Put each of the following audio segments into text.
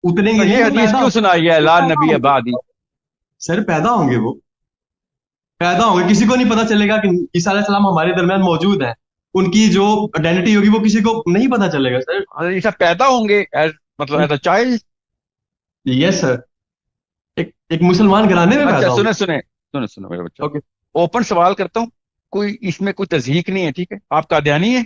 उतरेंगे तो नहीं, ये वो हदीस पैदा क्यों सुनाई है, ला पैदा नबी होंगे। बादी? सर पैदा होंगे वो, पैदा होंगे, किसी को नहीं पता चलेगा कि ईसा अलैहि सलाम हमारे दरमियान मौजूद है। उनकी जो आइडेंटिटी होगी वो किसी को नहीं पता चलेगा सर। ये सब पैदा होंगे मतलब as a child? Yes sir, एक मुसलमान घराने में अच्छा पैदा सुने होंगे। सुने सुने सुने मेरे बच्चों, ओके। ओपन सवाल करता हूँ, कोई इसमें कोई तज़हीक नहीं है, ठीक है? आप कादियानी है?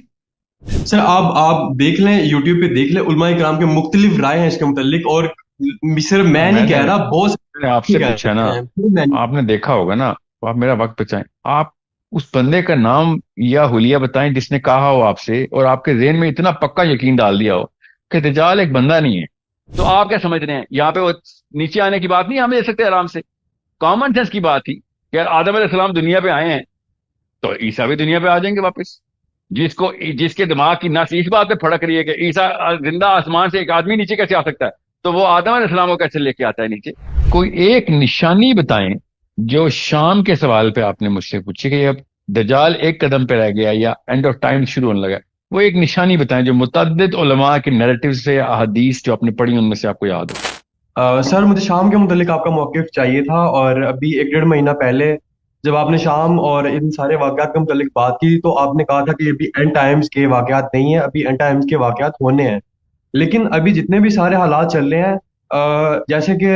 सर आप देख लें, यूट्यूब पे देख लें, उलमा इकराम के मुख्तलिफ राय हैं इसके मुतालिक, और सिर्फ हाँ, मैं नहीं मैंने कह रहा, बहुत मैंने सारे आपसे कह पूछा ना, रहे हैं, सिर्फ मैं नहीं। आपने देखा होगा ना, तो आप मेरा वक्त बचाएं। आप उस बंदे का नाम या हुलिया बताएं जिसने कहा हो आपसे और आपके ज़हन में इतना पक्का यकीन डाल दिया हो कि दज्जाल एक बंदा नहीं है। तो आप क्या समझ रहे हैं, यहाँ पे वो नीचे आने की बात नहीं हम ले सकते आराम से? कॉमन सेंस की बात थी कि यार आदम अलैहिस्सलाम दुनिया पे आए हैं, तो ईसा भी दुनिया पे आ जाएंगे वापस। जिसको जिसके दिमाग की नस इस बात पे फड़क रही है कि ईसा जिंदा आसमान से एक आदमी नीचे कैसे आ सकता है, तो वो आदम अलैहिस्सलाम को कैसे लेके आता है नीचे? कोई एक निशानी बताएं जो शाम के सवाल पे आपने मुझसे पूछी कि अब दजाल एक कदम पे रह गया या एंड ऑफ टाइम शुरू होने लगा, वो एक निशानी बताएं जो मुतअद्दिद उलमा के नैरेटिव से अहादीस जो आपने पढ़ी उनमें से आपको याद हो। सर मुझे शाम के मुतालिक आपका मौक़िफ़ चाहिए था, और अभी एक डेढ़ महीना पहले जब आपने शाम और इन सारे वाक़यात के मुतालिक बात की, तो आपने कहा था कि अभी एंड टाइम्स के वाक़यात नहीं है, अभी एंड टाइम्स के वाक़यात होने हैं। लेकिन अभी जितने भी सारे हालात चल रहे हैं, जैसे कि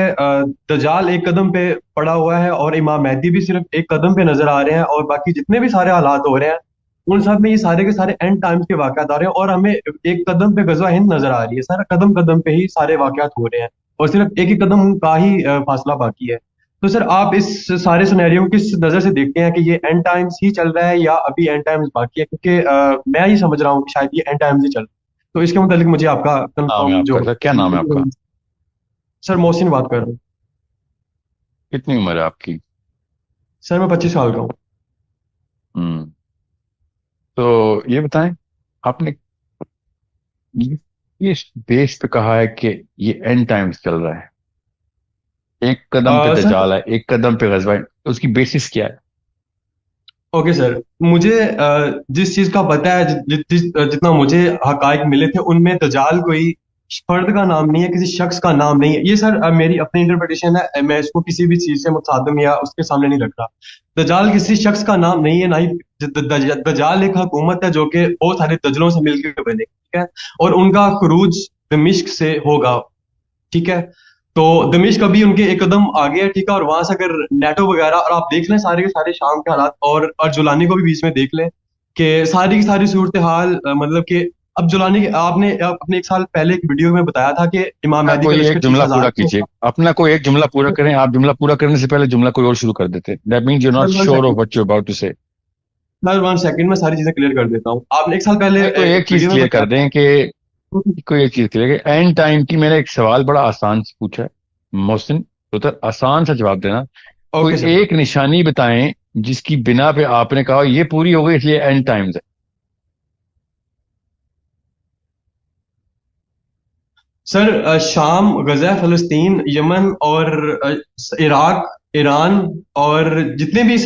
दज्जाल एक कदम पे पड़ा हुआ है और इमाम मेहदी भी सिर्फ एक कदम पे नजर आ रहे हैं, और बाकी जितने भी सारे हालात हो रहे हैं उन सब में ये सारे के सारे एंड टाइम्स के वाक़यात आ रहे हैं, और हमें एक कदम पे गज़वा हिंद नजर आ रही है सर, कदम कदम पे ही सारे वाक़यात हो रहे हैं, और सिर्फ एक ही कदम का ही फासला बाकी है। तो सर आप इस सारे सिनेरियो को किस नज़र से देखते हैं, कि ये एंड टाइम्स ही चल रहा है या अभी एंड टाइम्स बाकी है? क्योंकि मैं ये समझ रहा हूँ कि शायद ये एंड टाइम्स ही चल रहा है। तो इसके मुतालिक मुझे आपका नाम है कंफर्म आपका जो। सर, क्या नाम है आपका? सर मोहसिन बात कर रहा हूँ। कितनी उम्र है आपकी? सर मैं 25 साल का हूँ। हम्म। तो ये बताएं, आपने ये इस बेस पे कहा है कि ये एंड टाइम्स चल रहा है, एक कदम पे सर दज्जाल है, एक कदम पे गजवा है, तो उसकी बेसिस क्या है? ओके सर, मुझे जिस चीज का पता है, जितना मुझे हकाइक मिले थे, उनमें दजाल कोई फर्द का नाम नहीं है, किसी शख्स का नाम नहीं है। ये सर मेरी अपनी इंटरप्रिटेशन है, मैं इसको किसी भी चीज से मुतादिम या उसके सामने नहीं रख रहा। दजाल किसी शख्स का नाम नहीं है, ना ही दजाल एक हुकूमत है जो कि बहुत सारे दजलों से मिलकर बने, ठीक है, और उनका खरूज दमिश्क से होगा, ठीक है। तो दमिश्क अभी उनके एक कदम आगे है, ठीक है, और वहां से अगर नेटो वगैरह, और आप देख लें सारे के सारे शाम के हालात, और जुलानी को भी बीच में देख लें कि सारी की सारी सूरत हाल, मतलब कि अब जुलानी आपने अपने एक साल पहले एक वीडियो में बताया था कि इमाम अपना मेहदी का कोई एक लश्कर जुमला 30,000 पूरा कीजिए, अपना कोई एक जुमला पूरा करें। आप जुमला पूरा करने से पहले जुमला कोई और शुरू कर देते, that means you not sir one sure of second, what you about to say. Sir 1 second में सारी चीजें क्लियर कर देता हूँ। आपने एक साल पहले नहीं, कोई एक एक चीज वीडियो में क्लियर कर बताया दें कि कोई एक चीज क्लियर, एंड टाइम की मैंने एक सवाल बड़ा आसान से पूछा है मोहसिन, तो आसान सा जवाब देना। था। कोई ओके सर। एक निशानी बताएं जिसकी बिना पे आपने कहा ये पूरी हो गई इसलिए एंड टाइम्स है। सर शाम, गजा, फलस्तीन, यमन, और इराक, ईरान, और जितने भी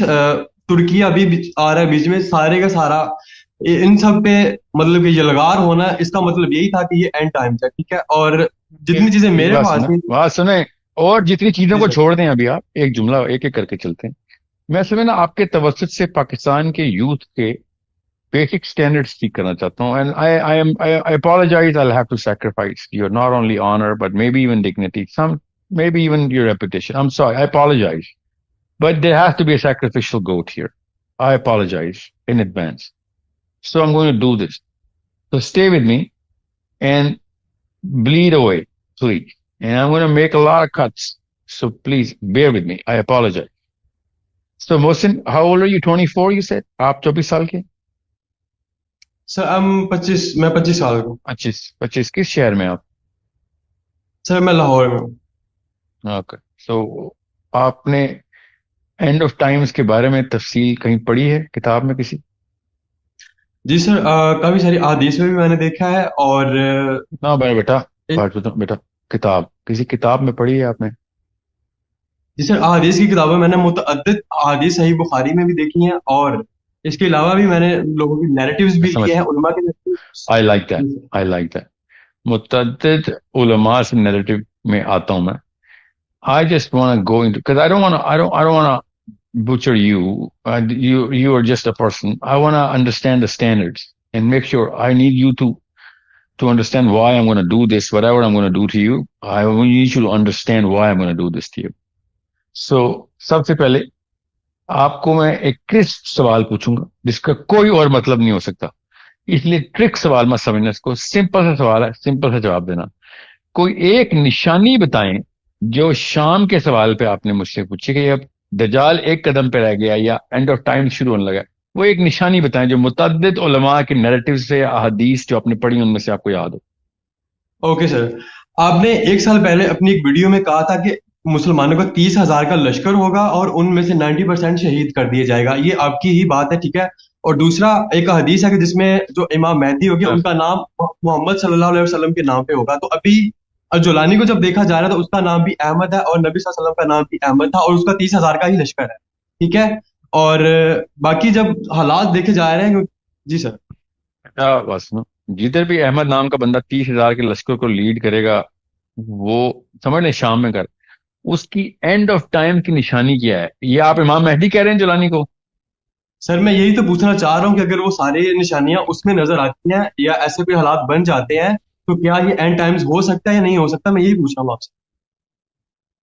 तुर्की अभी आ रहा है बीच में, सारे का सारा इन सब पे मतलब कि यलगार होना, इसका मतलब यही था कि ये एंड टाइम्स है, ठीक है। और जितनी चीजें मेरी मेरे पास में। बात सुने, और जितनी चीजों जी को सर। छोड़ दें अभी, आप एक जुमला एक एक करके चलते हैं। मैं असल में ना आपके तवसत से पाकिस्तान के यूथ के बेसिक स्टैंडर्ड्स सीख करना चाहता हूँ, and I apologise, I have to sacrifice your not only honour but may be even dignity, some may be even your reputation, I am sorry, I apologise, but there has to be a sacrificial goat here, I apologise in advance. So I'm going to do this. So stay with me and bleed away, please. And I'm going to make a lot of cuts. So please bear with me. I apologize. So Mohsin, how old are you? 24, you said? आप 24 साल के? Sir मैं 25 साल का हूँ। 25 किस शहर में आप? सर मैं लाहौर में हूँ। ओके, सो आपने एंड ऑफ टाइम्स के बारे में तफसील कहीं पढ़ी है किताब में किसी? जी सर, काफी सारी अहादीस में भी मैंने देखा है, और ना मेरा बेटा, एक- बात बताओ बेटा, किताब किसी किताब में पढ़ी है आपने? जी सर, अहादीस की किताबें मैंने मुतअद्दिद अहादीस सही बुखारी में भी देखी हैं, और इसके अलावा भी मैंने लोगों की नैरेटिव्स मैं भी समझ, लिए हैं, उलमा के narratives। आई लाइक दैट, जी सर। I like that. मुतअद्दिद उलमा से नैरेटिव में आता हूं मैं. I just want to go into, because I don't want to butcher you. You are just a person. I want to understand the standards and make sure. I need you to understand why I'm going to do this, whatever I'm going to do to you. I need you to understand why I'm going to do this to you. So सबसे पहले आपको मैं एक crisp सवाल पूछूंगा जिसका कोई और मतलब नहीं हो सकता, इसलिए ट्रिक सवाल मत समझना इसको. सिंपल सा सवाल है, सिंपल सा जवाब देना. कोई एक निशानी बताएं जो शाम के सवाल पे आपने मुझसे पूछी कि अब दजाल एक कदम पे रह गया या एंड ऑफ टाइम शुरू होने लगा. वो एक निशानी बताएं जो मुतअद्दिद उलमा के नैरेटिव से या अहादीस जो आपने पढ़ी उनमें से आपको याद हो. ओके सर, आपने एक साल पहले अपनी एक वीडियो में कहा था कि मुसलमानों का 30,000 का लश्कर होगा और उनमें से 90% शहीद कर दिया जाएगा. ये आपकी ही बात है, ठीक है? और दूसरा एक हदीस है कि जिसमें जो इमाम मेहदी होगी उनका नाम मोहम्मद सल्लल्लाहु अलैहि वसल्लम के नाम पे होगा. तो अभी जुलानी को जब देखा जा रहा है तो उसका नाम भी अहमद है और नबी सल्लल्लाहु अलैहि वसल्लम का नाम भी अहमद था और उसका 30,000 का ही लश्कर है, ठीक है? और बाकी जब हालात देखे जा रहे हैं, जी सर. क्या बात सुनो, जिधर भी अहमद नाम का बंदा 30,000 के लश्कर को लीड करेगा वो समझ लें शाम में कर. उसकी एंड ऑफ टाइम की निशानी क्या है? ये आप इमाम मेहदी कह रहे हैं जुलानी को? सर मैं यही तो पूछना चाह रहा हूँ कि अगर वो सारी निशानियां उसमें नजर आती हैं या ऐसे कोई हालात बन जाते हैं तो क्या ये एंड टाइम्स हो सकता है या नहीं हो सकता, मैं यही पूछ रहा हूँ आपसे.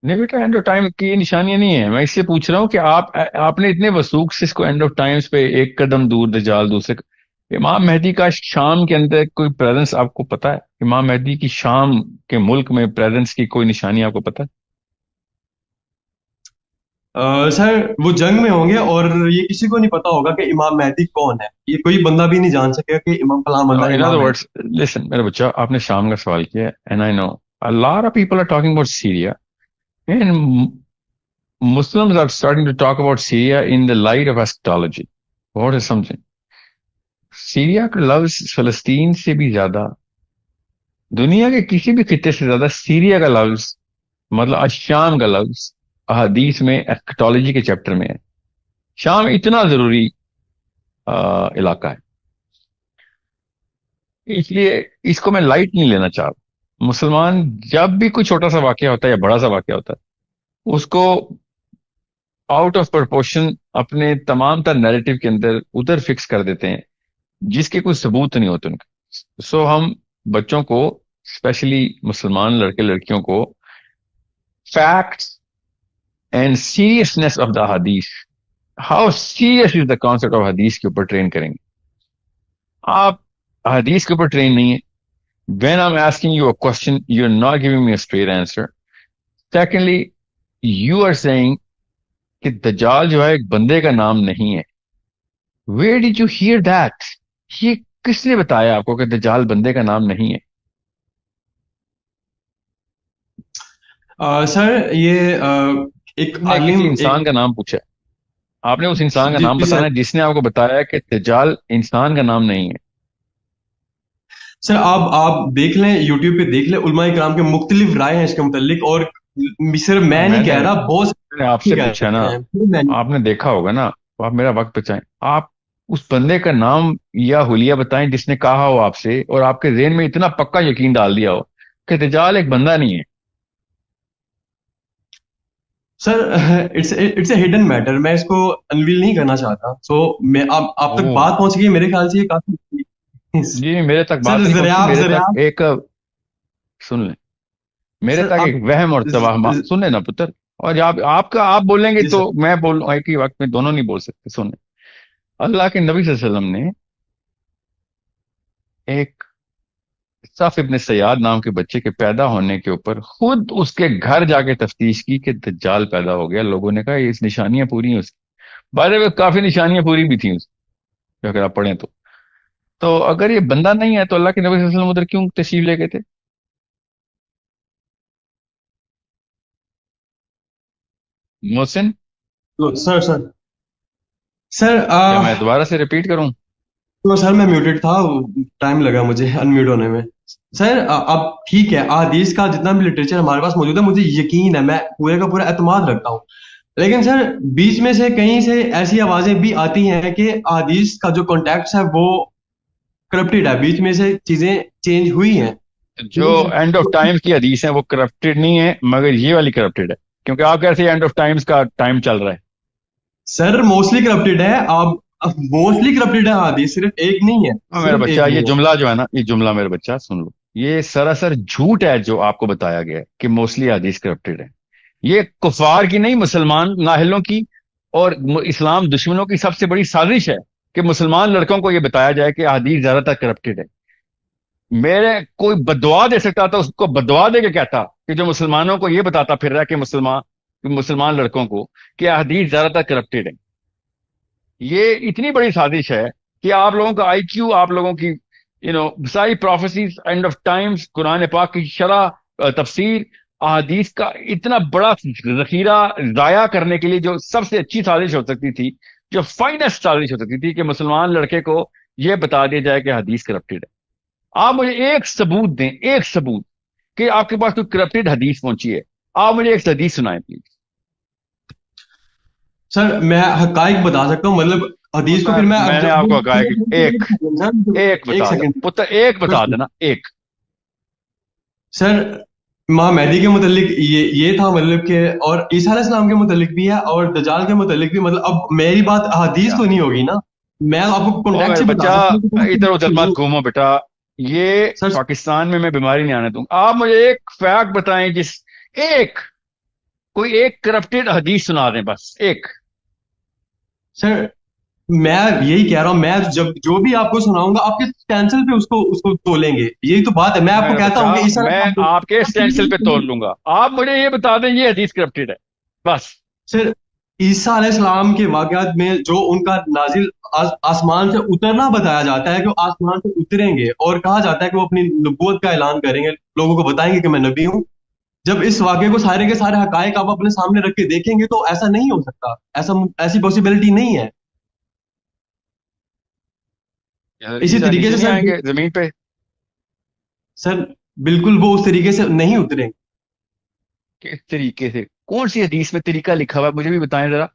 नहीं बेटा, एंड ऑफ टाइम की निशानियां नहीं है. मैं इससे पूछ रहा हूँ कि आपने इतने वसूख से इसको एंड ऑफ टाइम्स पे एक कदम दूर दजाल दूसरे. इमाम मेहदी का शाम के अंदर कोई प्रेजेंस आपको पता है? इमाम मेहदी की शाम के मुल्क में प्रेजेंस की कोई निशानी आपको पता है? सर वो जंग में होंगे और ये किसी को नहीं पता होगा कि इमाम मेहदी कौन है. ये कोई बंदा भी नहीं जान सकेगा कि इमाम कलाम अल्लाह इन इमाम अदर मेहदी. वर्ड्स, लिसन मेरे बच्चा, आपने शाम का सवाल किया and I know a lot of people are talking about Syria and Muslims are starting to talk about Syria in the light of eschatology. What is something? Syria का लफ्ज फलस्तीन से भी ज्यादा, दुनिया के किसी भी खिते से ज्यादा सीरिया का लफ्ज मतलब अशाम का लफ्ज अहादीस में एस्केटोलॉजी के चैप्टर में है. शाम इतना जरूरी इलाका है, इसलिए इसको मैं लाइट नहीं लेना चाह रहा. मुसलमान जब भी कोई छोटा सा वाकया होता है या बड़ा सा वाकया होता है उसको आउट ऑफ प्रोपोर्शन अपने तमाम तर नैरेटिव के अंदर उधर फिक्स कर देते हैं जिसके कोई सबूत नहीं होते उनके. सो हम बच्चों को, स्पेशली मुसलमान लड़के लड़कियों को, facts and seriousness of the हदीस, how serious is the concept of हदीस के ऊपर ट्रेन करेंगे. आप हदीस के ऊपर ट्रेन नहीं है. When I am asking you a question you are not giving me a straight answer. Secondly, you are saying कि दज्जाल जो है एक बंदे का नाम नहीं है. Where did you hear that? ये किसने बताया आपको कि दज्जाल बंदे का नाम नहीं है? सर ये एक आपने आलिम किसी इंसान एक का नाम पूछा है, आपने उस इंसान का जी नाम जी बताना सर. है जिसने आपको बताया कि दज्जाल इंसान का नाम नहीं है. सर आप देख लें, यूट्यूब पे देख लें, उलमा इकराम के मुख्तलिफ राय हैं इसके मुतल्लिक. और सिर्फ हाँ, मैं नहीं मैंने कह रहा, बहुत मैंने सारे आपसे कह पूछा ना, रहे हैं, सिर्फ मैं नहीं. आपने देखा होगा ना, तो आप मेरा वक्त बचाएं. आप उस बंदे का नाम या हुलिया बताएं जिसने कहा हो आपसे और आपके ज़हन में इतना पक्का यकीन डाल दिया हो कि दज्जाल एक बंदा नहीं है. Sir it's a hidden matter, मैं इसको अनवील नहीं करना चाहता. सो मैं आप तक ओह बात पहुंच गई, मेरे ख्याल से ये काफी. जी, मेरे तक बात सर नहीं पहुंची. जरियाब मेरे तक जरियाब एक, सुन लें, मेरे सर तक आप एक वहम और तवाहम, सुन लेना पुत्र. और आप बोलेंगे जी तो सर. मैं बोल एक ही वक्त में दोनों नहीं बोल सकते. सुन, अल्लाह के नबी सल्लल्लाहु अलैहि वसल्लम ने एक सफ इब्न सयाद नाम के बच्चे के पैदा होने के ऊपर खुद उसके घर जाके तफ्तीश की कि दज्जाल पैदा हो गया. लोगों ने कहा ये इस निशानियां पूरी हैं उसकी. बारे में काफी निशानियां पूरी भी थी उसकी अगर आप पढ़ें तो अगर ये बंदा नहीं है तो अल्लाह के नबी सल्लल्लाहु अलैहि वसल्लम उधर क्यों तशरीफ ले गए थे? मोहसिन, तो सर सर क्या मैं दोबारा से रिपीट करूं? तो सर मैं म्यूटेड था, टाइम लगा मुझे अनम्यूट होने में. सर अब ठीक है, अहादीस का जितना भी लिटरेचर हमारे पास मौजूद है मुझे यकीन है, मैं पूरे का पूरा एतमाद रखता हूँ. लेकिन सर बीच में से कहीं से ऐसी आवाजें भी आती हैं कि अहादीस का जो कॉन्टेक्स्ट है वो करप्टेड है, बीच में से चीजें चेंज हुई हैं. जो एंड ऑफ टाइम्स की हदीस है वो करप्टेड नहीं है, मगर ये वाली करप्टेड है, क्योंकि आप कह रहे थे एंड ऑफ टाइम्स का टाइम चल रहा है। सर मोस्टली करप्टेड है, आप मोस्टली करप्टेड है हादीस, सिर्फ एक नहीं है, हाँ मेरा सिर्फ एक बच्चा, ये नहीं है। जुमला जो है ना, ये जुमला मेरा बच्चा सुन लो, ये सरासर झूठ है जो आपको बताया गया है कि मोस्टली हदीस करप्टेड है। ये कुफार की नहीं, मुसलमान नाहिलों की और इस्लाम दुश्मनों की सबसे बड़ी साजिश है कि मुसलमान लड़कों को ये बताया जाए कि हदीस ज्यादातर करप्टेड है। मेरे कोई बदवा दे सकता था, उसको बदवा दे के कहता कि जो मुसलमानों को ये बताता फिर रहा है कि मुसलमान लड़कों को कि हदीस ज्यादातर करप्टेड है। ये इतनी बड़ी साजिश है कि आप लोगों का आईक्यू, आप लोगों की सारी prophecies, end of times, Quran पाक की शरह, तफसीर, अहादीस का इतना बड़ा जखीरा जाया करने के लिए जो सबसे अच्छी साजिश हो सकती थी, जो फाइनेस्ट साजिश हो सकती थी कि मुसलमान लड़के को यह बता दिया जाए कि हदीस करप्टेड है। आप मुझे एक सबूत दें, एक सबूत कि आपके पास कोई करप्टेड हदीस पहुंची है। आप मुझे एक हदीस सुनाएं प्लीज। सर मैं हकाइक बता सकता हूँ, मतलब हदीस को फिर मैं मैंने आपको कहा कि एक एक एक बता दे सेकंड पुत्र, एक बता देना, एक। सर, माँ मेहदी के मुतालिक ये था, मतलब कि और ईसा अलैहिस्सलाम के मुतालिक भी है और दज्जाल के मुतालिक भी, मतलब अब मेरी बात हदीस क्या? तो नहीं होगी ना, मैं आपको ओ कॉन्टेक्ट मेरे से बता सकता हूँ बच्चा, इधर उधर मत कि घूमो बेटा। ये सर पाकिस्तान में मैं बीमारी नहीं आने दूंगा। आप मुझे एक फैक्ट बताएं, जिस एक कोई एक करप्टेड हदीस सुना दें, बस एक। सर मैं यही कह रहा हूँ, मैं जब जो भी आपको सुनाऊंगा आपके कैंसिल पे उसको उसको तोलेंगे, यही तो बात है। मैं आपको मेरा कहता बच्चा, हूँ कि ईसा मैं आपके स्टेंसिल पे तोड़ अलैहिस्सलाम, लूंगा। आप मुझे ये बता दें ये हदीस करप्टेड है, बस। सर ईसा अलैहिस्सलाम के वाकयात में जो उनका नाजिल आसमान से उतरना बताया जाता है कि वो आसमान से उतरेंगे और कहा जाता है कि वो अपनी नबूवत का ऐलान करेंगे, लोगों को बताएंगे कि मैं नबी हूँ। जब इस वाक़े को सारे के सारे हकायक आप अपने सामने रख के देखेंगे तो ऐसा नहीं हो सकता, ऐसा ऐसी पॉसिबिलिटी नहीं है। इसी ईसा तरीके नीचे से नहीं सर, आएंगे जमीन पे? सर बिल्कुल वो उस तरीके से नहीं उतरेंगे। किस तरीके से? कौन सी हदीस में तरीका लिखा हुआ है, मुझे भी बताएं जरा।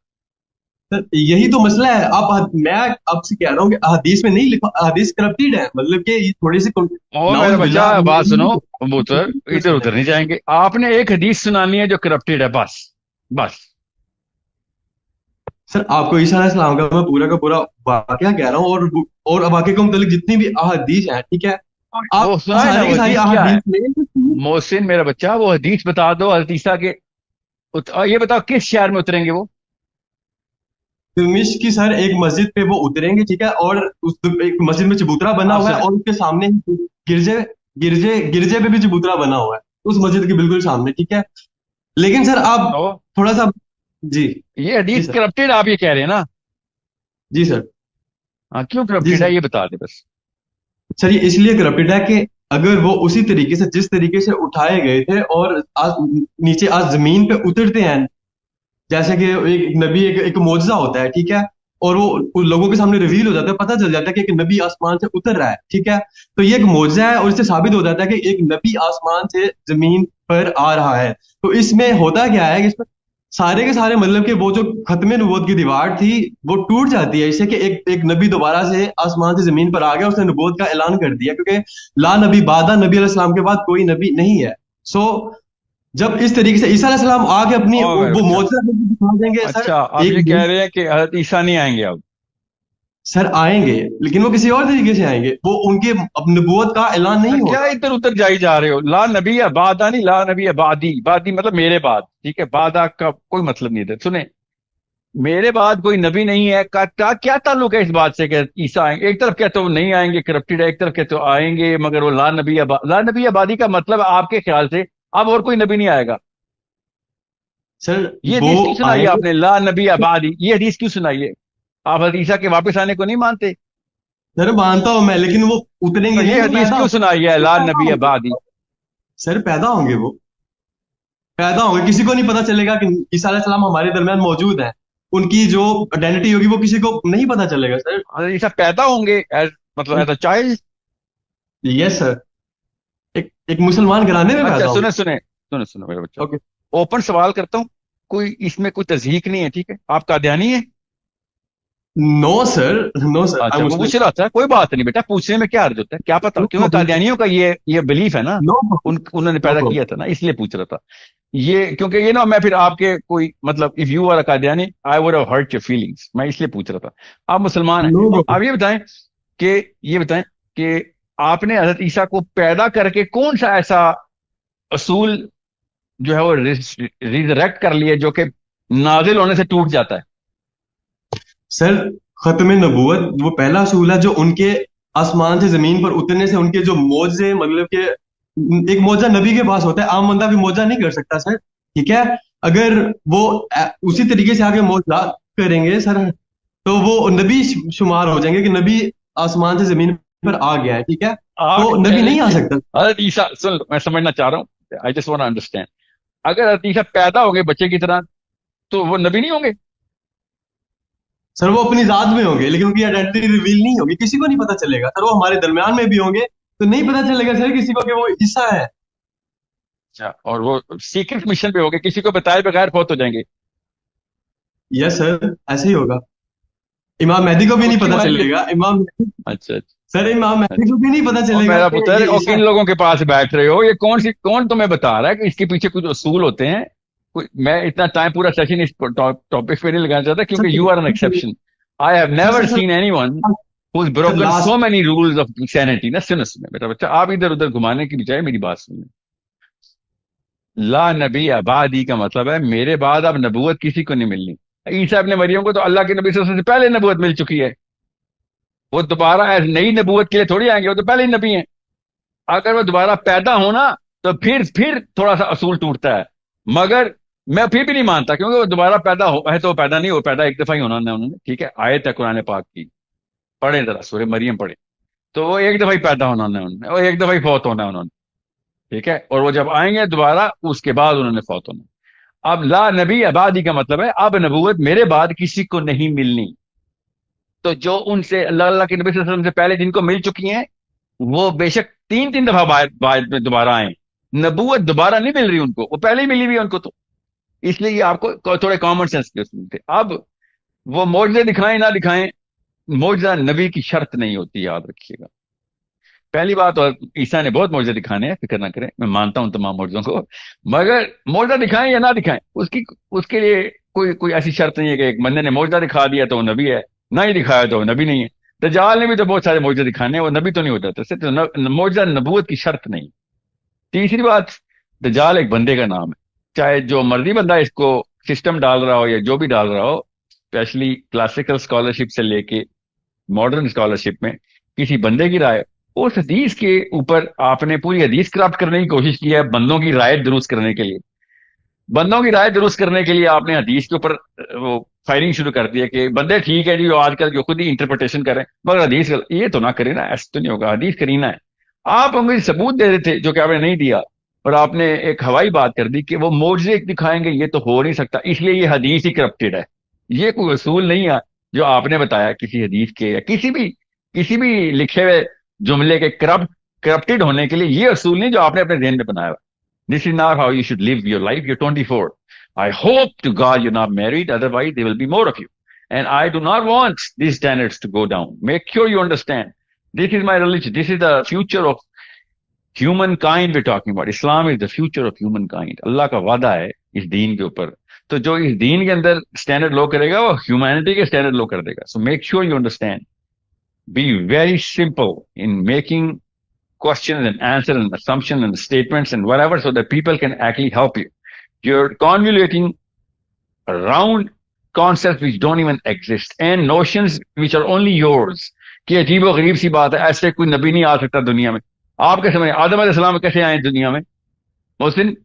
सर यही तो मसला है, मैं आपसे कह रहा हूँ कि हदीस में नहीं लिखा, हदीस करप्टेड है, मतलब कि ये थोड़ी सी और मेरा नाउज बच्चा, बिल्लाह। बात सुनो कबूतर, इधर उधर नहीं जाएंगे। आपने एक हदीस सुनानी है जो करप्टेड है, बस बस। सर आपको ईसा अलैहिस्सलाम का मैं पूरा का पूरा वाकया कह रहा हूँ, और वाकये के मुतालिक जितनी भी अहादीस हैं, ठीक है, आप वो सुनाए ना, सारी वो की सारी हदीस क्या है? अहादीस में मोहसिन मेरा बच्चा, वो हदीस बता दो हदीसा के। ये बताओ किस शहर में उतरेंगे वो? दिमिश्क की सर एक मस्जिद पे वो उतरेंगे, ठीक है, और उस एक मस्जिद में चबूतरा बना आप हुआ है सुने? और उसके सामने ही गिरजे गिरजे गिरजे पे भी चबूतरा बना हुआ है उस मस्जिद के बिल्कुल सामने, ठीक है। लेकिन सर आप तो थोड़ा सा, जी ये जी हदीस सर, करप्टेड आप ये कह रहे हैं ना? जी सर, हाँ, क्यों जी करप्टेड सर। है ये बता दे बस। सर ये इसलिए करप्टेड है कि अगर वो उसी तरीके से जिस तरीके से उठाए गए थे और आज नीचे आज जमीन पे उतरते हैं, जैसे कि एक नबी एक मौजजा होता है, ठीक है, और वो उन लोगों के सामने रिवील हो जाता है, पता चल जाता है कि एक नबी आसमान से उतर रहा है, ठीक है। तो ये एक मौजजा है और इससे साबित हो जाता है कि एक नबी आसमान से जमीन पर आ रहा है। तो इसमें होता क्या है कि इसमें सारे के सारे, मतलब कि वो जो खत्मे नबूवत की दीवार थी वो टूट जाती है, इससे कि एक एक नबी दोबारा से आसमान से जमीन पर आ गया, उसने नबूवत का ऐलान कर दिया, क्योंकि ला नबी बादा नबी अलैहि सलाम के बाद कोई नबी नहीं है। सो जब इस तरीके से ईसा अलैहि सलाम आके अपनी ओ मेरा वो बच्चा, मौजज़ा करके दिखा देंगे सर। अच्छा आप ये एक कह दिन रहे हैं कि हजरत ईसा नहीं आएंगे अब? सर आएंगे, लेकिन वो किसी और तरीके से आएंगे, वो उनके नबूवत का ऐलान नहीं क्या होगा। इधर उधर जाई जा रहे हो? ला नबी है बादा नहीं, ला नबी है बादी। बादी मतलब मेरे बाद, ठीक है, बादा का कोई मतलब नहीं। इधर सुने, मेरे बाद कोई नबी नहीं है का क्या ताल्लुक है इस बात से कि ईसा आएंगे? एक तरफ कहते हो नहीं आएंगे, करप्टेड है, एक तरफ कहते हो आएंगे मगर वो ला नबी ला नबी आबादी का मतलब आपके ख्याल से अब और कोई नबी नहीं आएगा? सर ये वो हदीस क्यों सुनाई है आएंगे, आपने, ला नबी आबादी? ये हदीस क्यों सुनाई है? आप हदीस ईसा के वापस आने को नहीं मानते? सर मानता हूं मैं, लेकिन वो तो उतरेंगे नहीं, ये वो हदीस पैदा क्यों सुनाई है, वो ला पैदा नबी होंगे। आबादी? सर पैदा होंगे, वो पैदा होंगे, किसी को नहीं पता चलेगा कि ईसा अलैहि सलाम हमारे दरमियान मौजूद है, उनकी जो आइडेंटिटी होगी वो किसी को नहीं पता चलेगा सर। हजरत ईसा पैदा होंगे मतलब as a child? Yes sir, एक मुसलमान घराने में अच्छा पैदा होंगे। सुने सुने सुने सुनो मेरा बच्चा, ओके। ओपन सवाल करता हूँ, कोई इसमें कोई तजहीक नहीं है, ठीक है? आप कादियानी है? नो सर, नो सर, आई अच्छा, एम वो मुस्लिम। पूछ रहा था, कोई बात नहीं बेटा, पूछने में क्या हर्ज होता है, क्या पता, नो क्योंकि प्रॉब्लम, कादियानियों का ये बिलीफ है ना, नो प्रॉब्लम, उन्होंने नो पैदा प्रॉब्लम, किया था ना, इसलिए पूछ रहा था ये, क्योंकि ये ना मैं फिर आपके कोई मतलब, if you are a Qadiani I would have hurt your feelings, मैं इसलिए पूछ रहा था। आप मुसलमान हैं, नो प्रॉब्लम। आप कि ये बताएं कि आपने हजरत ईसा को पैदा करके कौन सा ऐसा असूल जो है वो रिजरेक्ट कर लिया जो कि नाजिल होने से टूट जाता है। सर, खत्म नबूवत वो पहला असूल है जो उनके आसमान से जमीन पर उतरने से उनके जो मौजे, मतलब कि एक मौजा नबी के पास होता है, आम बंदा भी मौजा नहीं कर सकता सर। ठीक है, अगर वो उसी तरीके से आगे मौजा करेंगे सर, तो वो नबी शुमार हो जाएंगे कि नबी आसमान से जमीन पर आ गया है। ठीक है, आप तो कह नबी रहे नहीं आ कि सकता। हजरत ईसा, सुन लो, मैं समझना चाह रहा हूँ, I just want to understand, अगर हजरत ईसा पैदा हो गए बच्चे की तरह तो वो नबी नहीं होंगे? सर वो अपनी जात में होंगे, लेकिन उनकी आइडेंटिटी रिवील नहीं होगी, किसी को नहीं पता चलेगा सर। वो हमारे दरमियान में भी होंगे तो नहीं पता चलेगा सर किसी को कि वो ईसा है। अच्छा, और वो सीक्रेट मिशन पे होंगे, किसी को बताए बगैर फौत हो जाएंगे? यस सर, ऐसे ही होगा। इमाम मेहदी को भी नहीं उसकी पता वजह, चलेगा, अच्छा अच्छा सर इमाम मेहदी अच्छा। को भी नहीं पता और चलेगा मेरा कि पुत्र, ये और ईसा किन है। लोगों के पास बैठ रहे हो, ये कौन तुम्हें बता रहा है कि इसके पीछे कुछ असूल होते हैं? मैं इतना टाइम पूरा सेशन इस टॉपिक पे नहीं लगाना चाहता, सर क्योंकि you are an exception. I have sir never sir sir seen anyone who's sir broken so last. many rules of sanity। ना सुनो बेटा, बच्चा आप इधर उधर घुमाने की बजाय मेरी बात सुनो। ला नबी आबादी का मतलब है मेरे बाद अब नबूवत किसी को नहीं मिलनी। ईसा अपने मरियम को तो अल्लाह के नबी से पहले नबूवत मिल चुकी है, वो दोबारा नई नबूवत के लिए थोड़ी आएंगे, वो तो पहले ही नबी हैं। अगर वो दोबारा पैदा होना तो फिर थोड़ा सा असूल टूटता है, मगर मैं फिर भी नहीं मानता, क्योंकि वो दोबारा पैदा हो है तो वो पैदा नहीं हो, पैदा एक दफा ही होना उन्होंने, ठीक है, आयत है कुरान पाक की, पढ़े जरा सूरह मरियम पढ़े, तो वो एक दफा ही पैदा होना उन्होंने, वो एक दफा ही फौत होना उन्होंने, ठीक है, और वो जब आएंगे दोबारा उसके बाद उन्होंने फौत होना। अब ला नबी आबादी का मतलब है अब नबूवत मेरे बाद किसी को नहीं मिलनी। तो जो उनसे अल्लाह अल्लाह के नबी सल्लल्लाहु अलैहि वसल्लम से पहले जिनको मिल चुकी हैं, वो बेशक तीन तीन दफा बाद में दोबारा आए, नबूवत दोबारा नहीं मिल रही उनको, वो पहले ही मिली हुई है उनको तो। इसलिए ये आपको थोड़े कॉमन सेंस के उसमें थे। अब वो मौजज़े दिखाएं ना दिखाएं, मौजज़ा नबी की शर्त नहीं होती, याद रखिएगा। पहली बात, और ईसा ने बहुत मौजज़े दिखाने हैं, फिक्र ना करें, मैं मानता हूं तमाम मौजज़ों को, मगर मौजज़ा दिखाएं या ना दिखाएं उसकी उसके लिए कोई कोई ऐसी शर्त नहीं है कि एक बंदे ने मौजज़ा दिखा दिया तो वो नबी है, ना ही दिखाया तो वो नबी नहीं है। दज्जाल ने भी तो बहुत सारे मौजज़े दिखाने हैं, वो नबी तो नहीं होता, तो सिर्फ मौजज़ा नबूवत की शर्त नहीं। तीसरी बात, दज्जाल एक बंदे का नाम है, चाहे जो मर्जी बंदा इसको सिस्टम डाल रहा हो या जो भी डाल रहा हो, स्पेशली क्लासिकल स्कॉलरशिप से लेके मॉडर्न स्कॉलरशिप में किसी बंदे की राय, उस हदीस के ऊपर आपने पूरी हदीस क्राफ्ट करने की कोशिश की है बंदों की राय दुरुस्त करने के लिए। बंदों की राय दुरुस्त करने के लिए आपने हदीस के ऊपर वो फायरिंग शुरू कर दी है कि बंदे ठीक है जी, जो आजकल जो खुद ही इंटरप्रिटेशन करें, मगर हदीस ये तो ना करें ना, ऐसा तो नहीं होगा, हदीस करीना है। आप हमें सबूत दे रहे थे जो कि आपने नहीं दिया, और आपने एक हवाई बात कर दी कि वो मोर्जे दिखाएंगे, ये तो हो नहीं सकता, इसलिए ये हदीस ही करप्टेड है। ये कोई असूल नहीं है जो आपने बताया किसी हदीस के या किसी भी लिखे हुए जुमले के करप्टेड होने के लिए, ये असूल नहीं जो आपने अपने ज़हन में बनाया हुआ। This is not how you should live your life. You're 24. I hope to God you're not married. Otherwise, there will be more of you. And I do not want these standards to go down. Make sure you understand. This is my religion. This is the future of humankind we're talking about. Islam is the future of humankind. अल्लाह का वादा है इस दीन के ऊपर। तो जो इस दीन के अंदर स्टैंडर्ड लो करेगा वो ह्यूमैनिटी के स्टैंडर्ड लो कर देगा। So make sure you understand. Be very simple in making questions and answers and assumptions and statements and whatever, so that people can actually help you. You're convoluting around concepts which don't even exist and notions which are only yours. कि अजीब गरीब सी बात है, ऐसे कोई नबी नहीं आ सकता दुनिया में। आप कैसे समझ, आदम अलैहिस्सलाम कैसे आए दुनिया में? मोहसिन,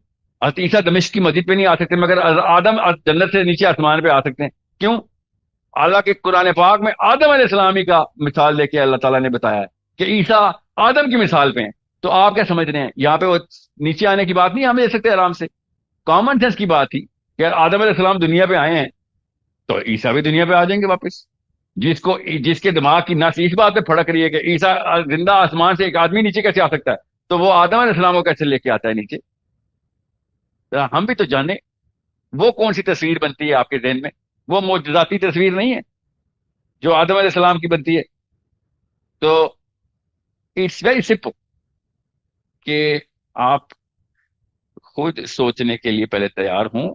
हज़रत ईसा दमिश्क की मस्जिद पे नहीं आ सकते, मगर आदम जन्नत से नीचे आसमान पे आ सकते हैं। क्यों? अल्लाह के कुरान पाक में आदम अलैहिस्सलाम ही का मिसाल लेके अल्लाह ताला ने बताया है कि ईसा आदम की मिसाल पे हैं। तो आप क्या समझ रहे हैं, यहाँ पे वो नीचे आने की बात नहीं हम ले सकते आराम से? कॉमन सेंस की बात थी कि यार आदम अलैहिस्सलाम दुनिया पे आए हैं तो ईसा भी दुनिया पे आ जाएंगे वापस। जिसके दिमाग की नस इस बात पे फड़क रही है कि ईसा जिंदा आसमान से एक आदमी नीचे कैसे आ सकता है, तो वो आदम अलैहिस्सलाम को कैसे लेके आता है नीचे? तो हम भी तो जाने वो कौन सी तस्वीर बनती है आपके जहन में, वो मौजूदाती तस्वीर नहीं है। جو آدم علیہ السلام کی بنتی ہے. تو اٹس ویری سمپل کہ آپ خود سوچنے کے لیے پہلے تیار ہوں.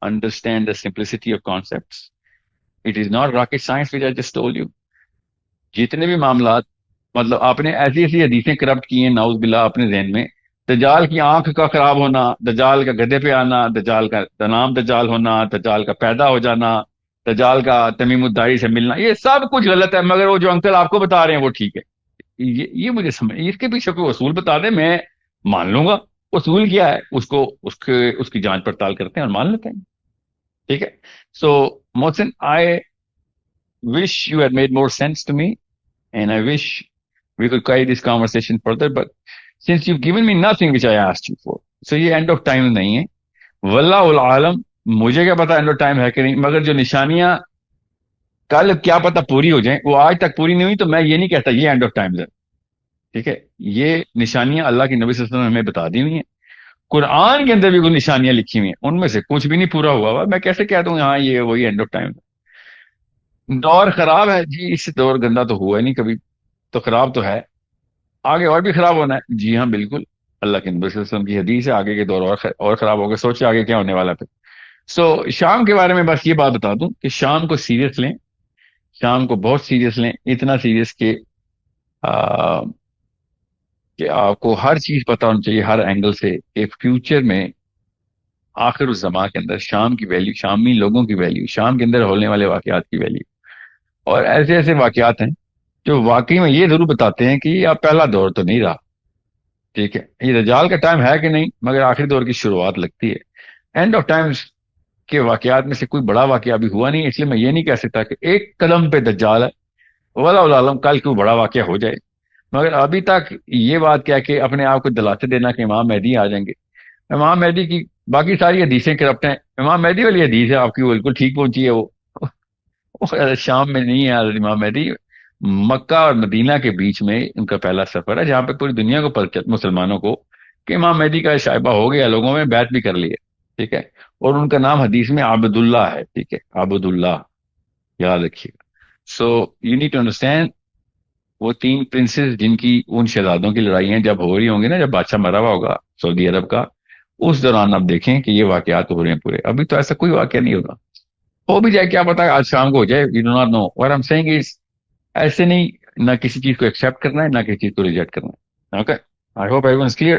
Understand the simplicity of concepts. It is not rocket science which I just told you. جتنے بھی معاملات، مطلب آپ نے ایسی ایسی حدیثیں کرپٹ کی ہیں ناؤز باللہ اپنے ذہن میں. دجال کی آنکھ کا خراب ہونا، دجال کا گدھے پہ آنا، دجال کا نام دجال ہونا، دجال کا پیدا ہو جانا، دجال کا تمیم الداری سے ملنا، یہ سب کچھ غلط ہے. مگر وہ جو انکل آپ کو بتا رہے ہیں وہ ٹھیک ہے. یہ مجھے سمجھ، اس کے پیچھے کوئی اصول بتا دیں، میں مان لوں گا. اصول کیا ہے اس کو، اس کی جانچ پڑتال کرتے ہیں اور مان لیتے ہیں. ٹھیک ہے. سو محسن، آئی wish you had made more sense to me, and I wish we could carry this conversation further, but since you've given me nothing which I asked you for, so یہ end of time نہیں ہے. واللہ العالم، مجھے کیا پتا end of time ہے کہ نہیں، مگر جو نشانیاں کل کیا پتا پوری ہو جائیں، وہ آج تک پوری نہیں ہوئی، تو میں یہ نہیں کہتا یہ end of time ہے. ٹھیک ہے. یہ نشانیاں اللہ کی نبی صلی اللہ علیہ وسلم نے ہمیں بتا دی ہوئی ہیں. قرآن کے اندر بھی کوئی نشانیاں لکھی ہوئی ہیں، ان میں سے کچھ بھی نہیں پورا ہوا ہوا. میں کیسے کہہ دوں ہاں یہ وہی end of time ہے. دور خراب ہے جی، اس سے دور گندا تو ہوا ہی نہیں کبھی، تو خراب تو ہے. آگے اور بھی خراب ہونا ہے. جی ہاں بالکل، اللہ کے نبی صلی اللہ علیہ وسلم کی حدیث ہے آگے کے دور اور خراب ہوگا. سوچے آگے کیا ہونے والا پھر. سو شام کے بارے میں بس یہ بات بتا دوں کہ شام کو سیریس لیں، شام کو بہت سیریس لیں. اتنا سیریس کہ آپ کو ہر چیز پتا ہونا چاہیے ہر اینگل سے کہ فیوچر میں آخر الزمان کے اندر شام کی ویلیو، شامی لوگوں کی ویلیو، شام کے اندر ہونے والے واقعات کی ویلیو. اور ایسے ایسے واقعات ہیں جو واقعی میں یہ ضرور بتاتے ہیں کہ یہ اب پہلا دور تو نہیں رہا. ٹھیک ہے. یہ دجال کا ٹائم ہے کہ نہیں، مگر آخری دور کی شروعات لگتی ہے. اینڈ آف ٹائمز کے واقعات میں سے کوئی بڑا واقعہ ابھی ہوا نہیں، اس لیے میں یہ نہیں کہہ سکتا کہ ایک قدم پہ دجال ہے. واللہ عالم کل کوئی بڑا واقعہ ہو جائے. مگر ابھی تک یہ بات کیا کہ اپنے آپ کو دلاتے دینا کہ امام مہدی آ جائیں گے. امام مہدی کی باقی ساری حدیثیں کرپٹ ہیں. امام مہدی والی حدیث ہے آپ کی، وہ بالکل ٹھیک پہنچی ہے. وہ شام میں نہیں ہے حضرت امام مہدی. مکہ اور مدینہ کے بیچ میں ان کا پہلا سفر ہے، جہاں پہ پوری دنیا کو پتہ مسلمانوں کو کہ امام مہدی کا شائبہ ہو گیا، لوگوں میں بیعت بھی کر لی ہے. ٹھیک ہے. اور ان کا نام حدیث میں عبد اللہ ہے. ٹھیک ہے، عبد اللہ، یاد رکھیے گا. So you need to understand وہ 3 پرنسز جن کی ان شہزادوں کی لڑائیاں جب ہو رہی ہوں گی نا، جب بادشاہ مرا ہوا ہوگا سعودی عرب کا، اس دوران آپ دیکھیں کہ یہ واقعات ہو رہے ہیں پورے. ابھی تو ایسا کوئی واقعہ نہیں ہوگا. ہو بھی جائے کیا پتا آج شام کو ہو جائے. You do not know what I'm saying is ایسے نہیں، نہ کسی چیز کو ایکسپٹ کرنا ہے، نہ کسی چیز کو ریجیکٹ کرنا ہے. Okay. I hope every one is clear.